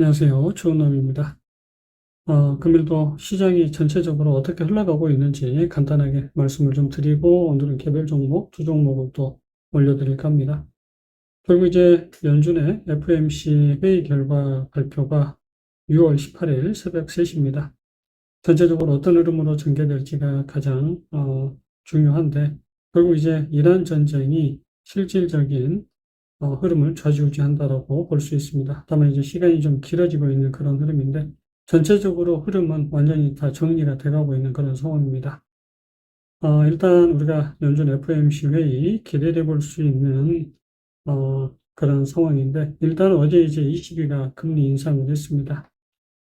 안녕하세요. 주은남입니다. 금일도 시장이 전체적으로 어떻게 흘러가고 있는지 간단하게 말씀을 좀 드리고 오늘은 개별 종목, 두 종목을 또 올려드릴까 합니다. 결국 이제 연준의 FOMC 회의 결과 발표가 6월 18일 새벽 3시입니다. 전체적으로 어떤 흐름으로 전개될지가 가장 중요한데 결국 이제 이란 전쟁이 실질적인 흐름을 좌지우지한다라고 볼 수 있습니다. 다만 이제 시간이 좀 길어지고 있는 그런 흐름인데 전체적으로 흐름은 완전히 다 정리가 돼가고 있는 그런 상황입니다. 일단 우리가 연준 FOMC 회의 기대해 볼 수 있는 그런 상황인데 일단 어제 이제 ECB가 금리 인상을 했습니다.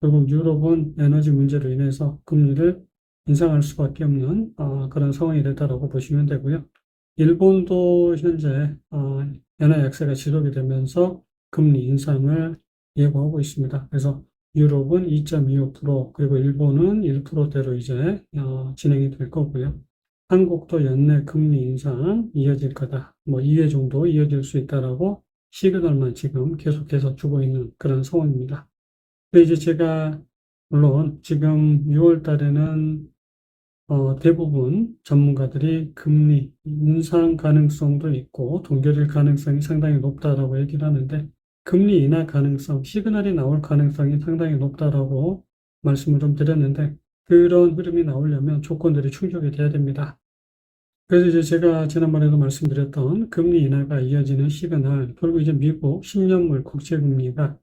결국 유럽은 에너지 문제로 인해서 금리를 인상할 수밖에 없는 그런 상황이 됐다라고 보시면 되고요. 일본도 현재 엔화 약세가 지속이 되면서 금리 인상을 예고하고 있습니다. 그래서 유럽은 2.25% 그리고 일본은 1%대로 이제 진행이 될 거고요. 한국도 연내 금리 인상 이어질 거다. 뭐 2회 정도 이어질 수 있다라고 시그널만 지금 계속해서 주고 있는 그런 상황입니다. 근데 이제 제가 물론 지금 6월 달에는 대부분 전문가들이 금리 인상 가능성도 있고 동결일 가능성이 상당히 높다라고 얘기를 하는데 금리 인하 가능성, 시그널이 나올 가능성이 상당히 높다라고 말씀을 좀 드렸는데 그런 흐름이 나오려면 조건들이 충족이 돼야 됩니다. 그래서 이제 제가 지난번에도 말씀드렸던 금리 인하가 이어지는 시그널, 결국 이제 미국 10년물 국채금리가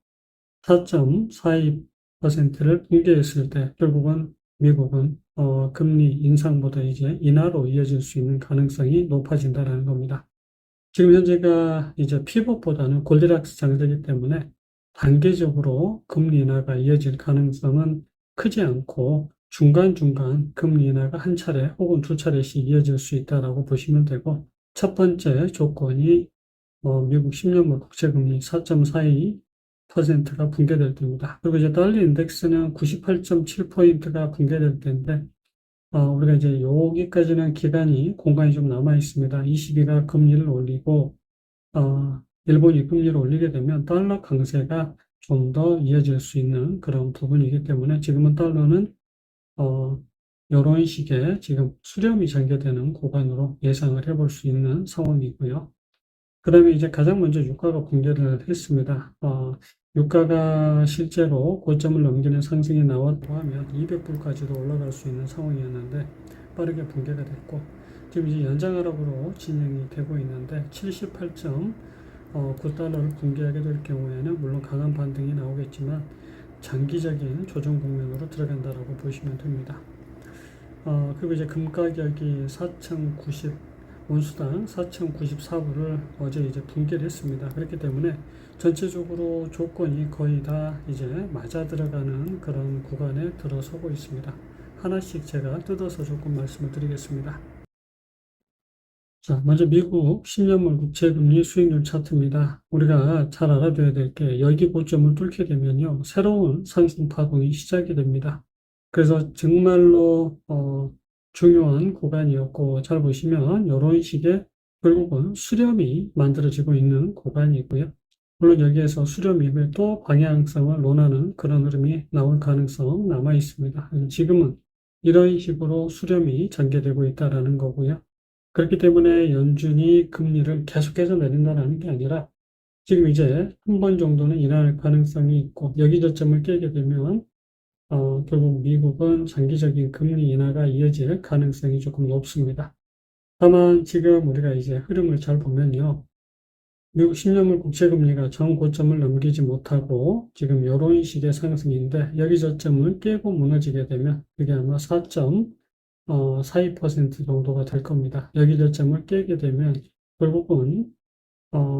4.42%를 붕괴했을 때 결국은 미국은 금리 인상보다 이제 인하로 이어질 수 있는 가능성이 높아진다는 겁니다. 지금 현재가 이제 피벗보다는 골디락스 장세이기 때문에 단계적으로 금리 인하가 이어질 가능성은 크지 않고 중간중간 금리 인하가 한 차례 혹은 두 차례씩 이어질 수 있다라고 보시면 되고 첫 번째 조건이 미국 10년물 국채금리 4.42%가 붕괴될 때입니다. 그리고 이제 달러 인덱스는 98.7포인트가 붕괴될 때인데 우리가 이제 여기까지는 기간이 공간이 좀 남아 있습니다. ECB가 금리를 올리고 일본이 금리를 올리게 되면 달러 강세가 좀 더 이어질 수 있는 그런 부분이기 때문에 지금은 달러는 이런 식의 지금 수렴이 전개되는 구간으로 예상을 해볼 수 있는 상황이고요. 그 다음에 이제 가장 먼저 유가가 붕괴를 했습니다. 유가가 실제로 고점을 넘기는 상승이 나왔다고 하면 200불까지도 올라갈 수 있는 상황이었는데 빠르게 붕괴가 됐고 지금 이제 연장하락으로 진행이 되고 있는데 78.9달러를 붕괴하게 될 경우에는 물론 강한 반등이 나오겠지만 장기적인 조정 국면으로 들어간다라고 보시면 됩니다. 그리고 이제 금 가격이 4,090 온수당 4,094불을 어제 이제 붕괴를 했습니다. 그렇기 때문에 전체적으로 조건이 거의 다 이제 맞아 들어가는 그런 구간에 들어서고 있습니다. 하나씩 제가 뜯어서 조금 말씀을 드리겠습니다. 자, 먼저 미국 10년물 국채금리 수익률 차트입니다. 우리가 잘 알아둬야 될 게 여기 고점을 뚫게 되면요, 새로운 상승 파동이 시작이 됩니다. 그래서 정말로 중요한 구간이었고 잘 보시면 이런 식의 결국은 수렴이 만들어지고 있는 구간이고요. 물론 여기에서 수렴 이후에 또 방향성을 논하는 그런 흐름이 나올 가능성 남아 있습니다. 지금은 이런 식으로 수렴이 전개되고 있다는 거고요. 그렇기 때문에 연준이 금리를 계속해서 내린다는 게 아니라 지금 이제 한 번 정도는 인하할 가능성이 있고 여기 저점을 깨게 되면 결국 미국은 장기적인 금리 인하가 이어질 가능성이 조금 높습니다. 다만 지금 우리가 이제 흐름을 잘 보면요. 미국 10년물 국채금리가 전 고점을 넘기지 못하고 지금 이런 식의 상승인데 여기 저점을 깨고 무너지게 되면 그게 아마 4.42% 정도가 될 겁니다. 여기 저점을 깨게 되면 결국은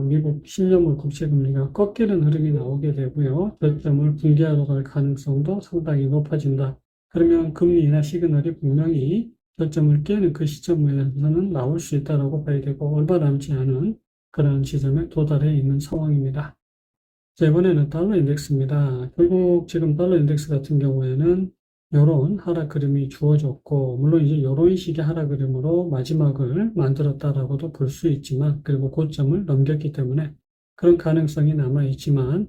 미국 10년물 국채금리가 꺾이는 흐름이 나오게 되고요. 저점을 붕괴하러 갈 가능성도 상당히 높아진다. 그러면 금리 인하 시그널이 분명히 저점을 깨는 그 시점에서는 나올 수 있다고 봐야 되고 얼마 남지 않은 그런 지점에 도달해 있는 상황입니다. 자, 이번에는 달러 인덱스입니다. 결국 지금 달러 인덱스 같은 경우에는 이런 하락 그림이 주어졌고 물론 이제 이런 식의 하락 그림으로 마지막을 만들었다라고도 볼 수 있지만 그리고 고점을 넘겼기 때문에 그런 가능성이 남아 있지만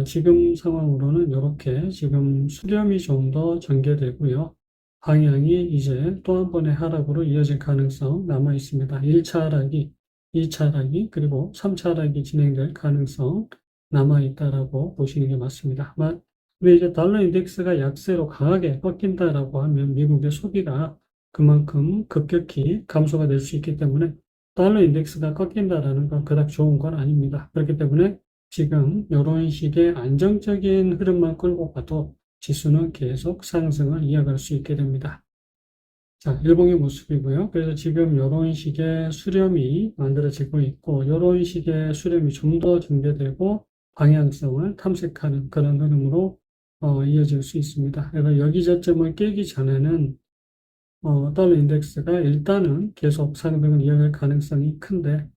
지금 상황으로는 이렇게 지금 수렴이 좀 더 전개되고요. 방향이 이제 또 한 번의 하락으로 이어질 가능성 남아 있습니다. 1차 하락이, 2차 하락이, 그리고 3차 하락이 진행될 가능성 남아 있다라고 보시는 게 맞습니다. 근데 이제 달러 인덱스가 약세로 강하게 꺾인다라고 하면 미국의 소비가 그만큼 급격히 감소가 될 수 있기 때문에 달러 인덱스가 꺾인다라는 건 그닥 좋은 건 아닙니다. 그렇기 때문에 지금 이런 식의 안정적인 흐름만 끌고 가도 지수는 계속 상승을 이어갈 수 있게 됩니다. 자, 일봉의 모습이고요. 그래서 지금 이런 식의 수렴이 만들어지고 있고, 이런 식의 수렴이 좀 더 전개되고 방향성을 탐색하는 그런 흐름으로 이어질 수 있습니다. 그래서 여기 저점을 깨기 전에는 달러 인덱스가 일단은 계속 상승을 이어갈 가능성이 큰데,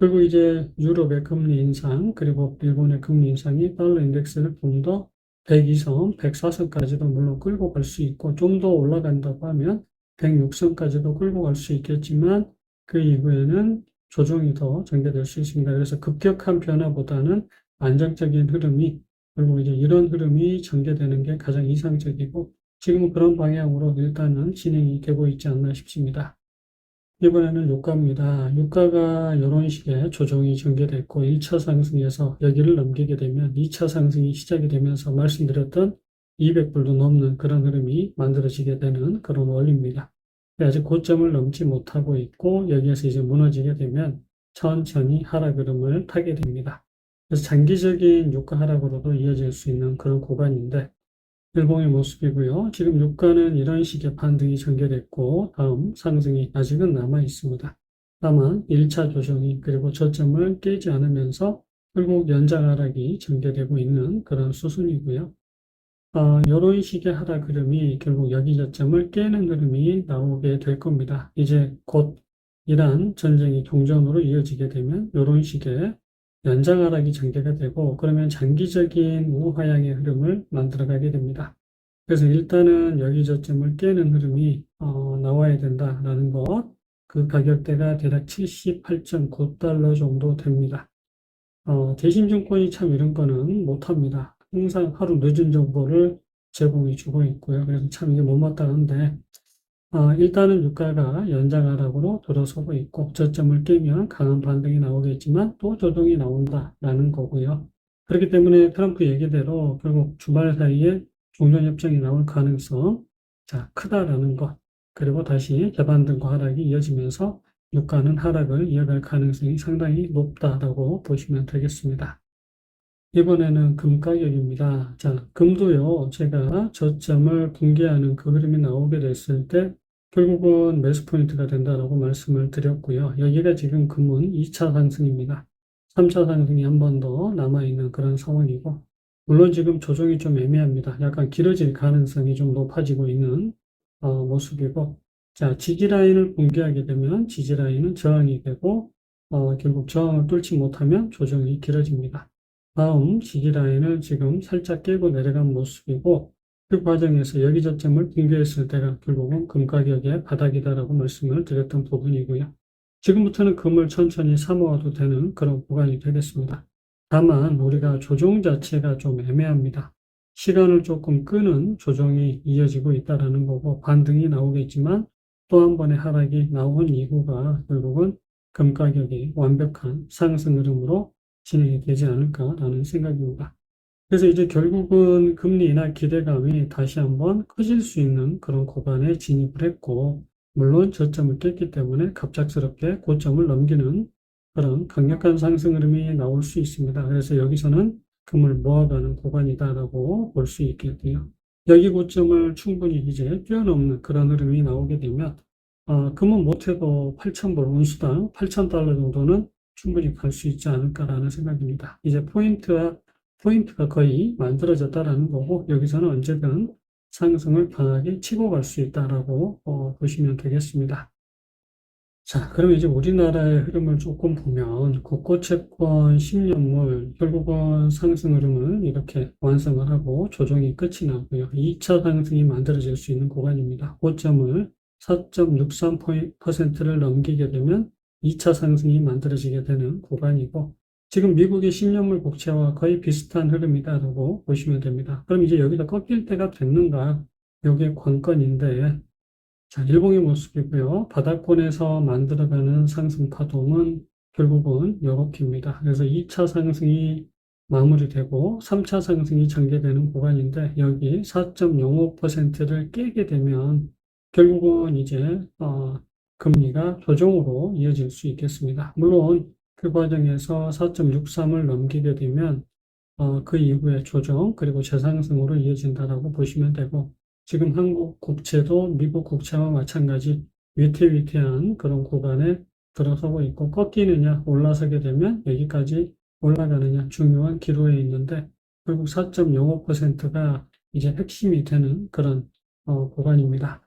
그리고 이제 유럽의 금리 인상, 그리고 일본의 금리 인상이 달러 인덱스를 좀 더 102선, 104선까지도 물론 끌고 갈 수 있고, 좀 더 올라간다고 하면 106선까지도 끌고 갈 수 있겠지만, 그 이후에는 조정이 더 전개될 수 있습니다. 그래서 급격한 변화보다는 안정적인 흐름이, 그리고 이제 이런 흐름이 전개되는 게 가장 이상적이고, 지금 그런 방향으로 일단은 진행이 되고 있지 않나 싶습니다. 이번에는 유가입니다. 유가가 이런 식의 조정이 전개됐고 1차 상승에서 여기를 넘기게 되면 2차 상승이 시작이 되면서 말씀드렸던 200불도 넘는 그런 흐름이 만들어지게 되는 그런 원리입니다. 아직 고점을 넘지 못하고 있고 여기에서 이제 무너지게 되면 천천히 하락 흐름을 타게 됩니다. 그래서 장기적인 유가 하락으로도 이어질 수 있는 그런 구간인데 일봉의 모습이고요. 지금 유가는 이런 식의 반등이 전개됐고 다음 상승이 아직은 남아 있습니다. 다만 1차 조정이 그리고 저점을 깨지 않으면서 결국 연장 하락이 전개되고 있는 그런 수순이고요. 이런 식의 하락 흐름이 결국 여기 저점을 깨는 흐름이 나오게 될 겁니다. 이제 곧 이란 전쟁이 종전으로 이어지게 되면 이런 식의 연장 하락이 전개가 되고 그러면 장기적인 우하향의 흐름을 만들어가게 됩니다. 그래서 일단은 여기 저점을 깨는 흐름이 나와야 된다라는 것. 그 가격대가 대략 78.9달러 정도 됩니다. 대신증권이 참 이런 거는 못합니다. 항상 하루 늦은 정보를 제공해 주고 있고요. 그래서 참 이게 못마땅한데 일단은 유가가 연장 하락으로 들어서고 있고 저점을 깨면 강한 반등이 나오겠지만 또 조정이 나온다라는 거고요. 그렇기 때문에 트럼프 얘기대로 결국 주말 사이에 종전협정이 나올 가능성 크다라는 것. 그리고 다시 재반등과 하락이 이어지면서 유가는 하락을 이어갈 가능성이 상당히 높다라고 보시면 되겠습니다. 이번에는 금 가격입니다. 자, 금도요, 제가 저점을 붕괴하는 그 흐름이 나오게 됐을 때 결국은 매수 포인트가 된다라고 말씀을 드렸고요. 여기가 지금 금은 2차 상승입니다. 3차 상승이 한 번 더 남아있는 그런 상황이고, 물론 지금 조정이 좀 애매합니다. 약간 길어질 가능성이 좀 높아지고 있는 모습이고, 자, 지지라인을 붕괴하게 되면 지지라인은 저항이 되고, 결국 저항을 뚫지 못하면 조정이 길어집니다. 다음 지지라인을 지금 살짝 깨고 내려간 모습이고 그 과정에서 여기 저점을 붕괴했을 때가 결국은 금 가격의 바닥이다라고 말씀을 드렸던 부분이고요. 지금부터는 금을 천천히 사모아도 되는 그런 구간이 되겠습니다. 다만 우리가 조정 자체가 좀 애매합니다. 시간을 조금 끄는 조정이 이어지고 있다는 거고 반등이 나오겠지만 또 한 번의 하락이 나온 이후가 결국은 금 가격이 완벽한 상승 흐름으로 진행이 되지 않을까라는 생각입니다. 그래서 이제 결국은 금리 인하 기대감이 다시 한번 커질 수 있는 그런 구간에 진입을 했고, 물론 저점을 깼기 때문에 갑작스럽게 고점을 넘기는 그런 강력한 상승 흐름이 나올 수 있습니다. 그래서 여기서는 금을 모아가는 구간이다라고 볼 수 있겠고요. 여기 고점을 충분히 이제 뛰어넘는 그런 흐름이 나오게 되면, 금은 못해도 8,000불 온수당 8,000달러 정도는 충분히 갈 수 있지 않을까라는 생각입니다. 이제 포인트가 거의 만들어졌다라는 거고, 여기서는 언제든 상승을 강하게 치고 갈 수 있다라고 보시면 되겠습니다. 자, 그럼 이제 우리나라의 흐름을 조금 보면, 국고채권 10년물, 결국은 상승 흐름을 이렇게 완성을 하고 조정이 끝이 나고요. 2차 상승이 만들어질 수 있는 구간입니다. 고점을 4.63%를 넘기게 되면 2차 상승이 만들어지게 되는 구간이고 지금 미국의 10년물 국채와 거의 비슷한 흐름이다라고 보시면 됩니다. 그럼 이제 여기다 꺾일 때가 됐는가? 이게 관건인데, 자, 일봉의 모습이고요. 바닥권에서 만들어가는 상승 파동은 결국은 이렇게입니다. 그래서 2차 상승이 마무리되고 3차 상승이 전개되는 구간인데 여기 4.05%를 깨게 되면 결국은 이제 금리가 조정으로 이어질 수 있겠습니다. 물론 그 과정에서 4.63을 넘기게 되면 그 이후에 조정 그리고 재상승으로 이어진다라고 보시면 되고 지금 한국 국채도 미국 국채와 마찬가지 위태위태한 그런 구간에 들어서고 있고 꺾이느냐 올라서게 되면 여기까지 올라가느냐 중요한 기로에 있는데 결국 4.05%가 이제 핵심이 되는 그런 구간입니다.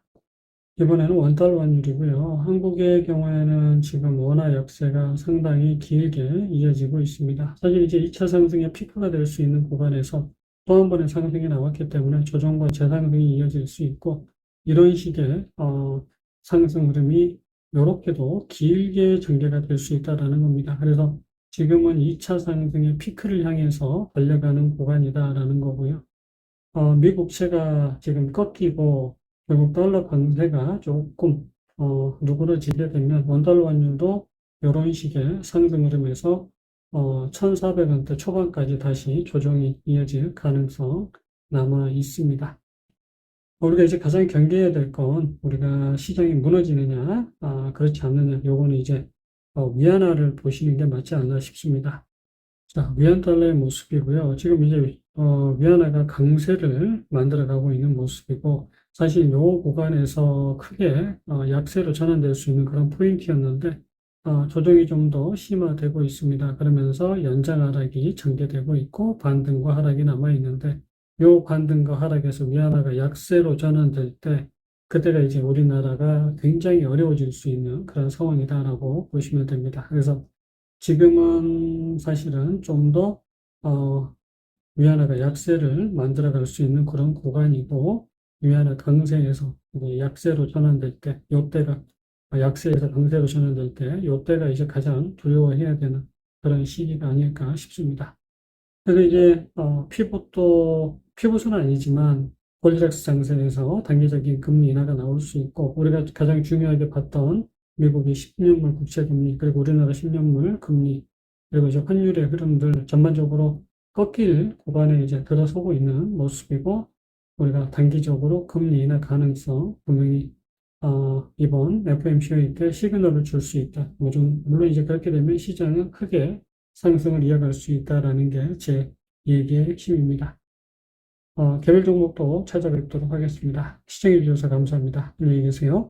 이번에는 원달러 환율이고요. 한국의 경우에는 지금 원화 역세가 상당히 길게 이어지고 있습니다. 사실 이제 2차 상승의 피크가 될 수 있는 구간에서 또 한 번의 상승이 나왔기 때문에 조정과 재상승이 이어질 수 있고 이런 식의 상승 흐름이 이렇게도 길게 전개가 될 수 있다는 겁니다. 그래서 지금은 2차 상승의 피크를 향해서 달려가는 구간이다라는 거고요. 미국채가 지금 꺾이고 결국 달러 강세가 조금 누그러지게 되면 원달러 환율도 이런 식의 상승 흐름에서 1,400원대 초반까지 다시 조정이 이어질 가능성 남아 있습니다. 우리가 이제 가장 경계해야 될 건 우리가 시장이 무너지느냐, 그렇지 않느냐, 요거는 이제 위안화를 보시는 게 맞지 않나 싶습니다. 자, 위안달러의 모습이고요. 지금 이제 위안화가 강세를 만들어가고 있는 모습이고 사실 이 구간에서 크게 약세로 전환될 수 있는 그런 포인트였는데 조정이 좀 더 심화되고 있습니다. 그러면서 연장 하락이 전개되고 있고 반등과 하락이 남아 있는데 이 반등과 하락에서 위안화가 약세로 전환될 때 그때가 이제 우리나라가 굉장히 어려워질 수 있는 그런 상황이다라고 보시면 됩니다. 그래서 지금은 사실은 좀 더 위안화가 약세를 만들어갈 수 있는 그런 구간이고 위안화 강세에서 이제 약세로 전환될 때 이때가 약세에서 강세로 전환될 때 이때가 이제 가장 두려워해야 되는 그런 시기가 아닐까 싶습니다. 그래서 이제 피봇은 아니지만 골드락스 장세에서 단기적인 금리 인하가 나올 수 있고 우리가 가장 중요하게 봤던 미국의 10년물 국채 금리 그리고 우리나라 10년물 금리 그리고 이제 환율의 흐름들 전반적으로 꺾일 구간에 이제 들어서고 있는 모습이고 우리가 단기적으로 금리 인하 가능성 분명히 이번 FOMC 때 시그널을 줄 수 있다. 물론 이제 그렇게 되면 시장은 크게 상승을 이어갈 수 있다라는 게 제 얘기의 핵심입니다. 개별 종목도 찾아뵙도록 하겠습니다. 시청해 주셔서 감사합니다. 안녕히 계세요.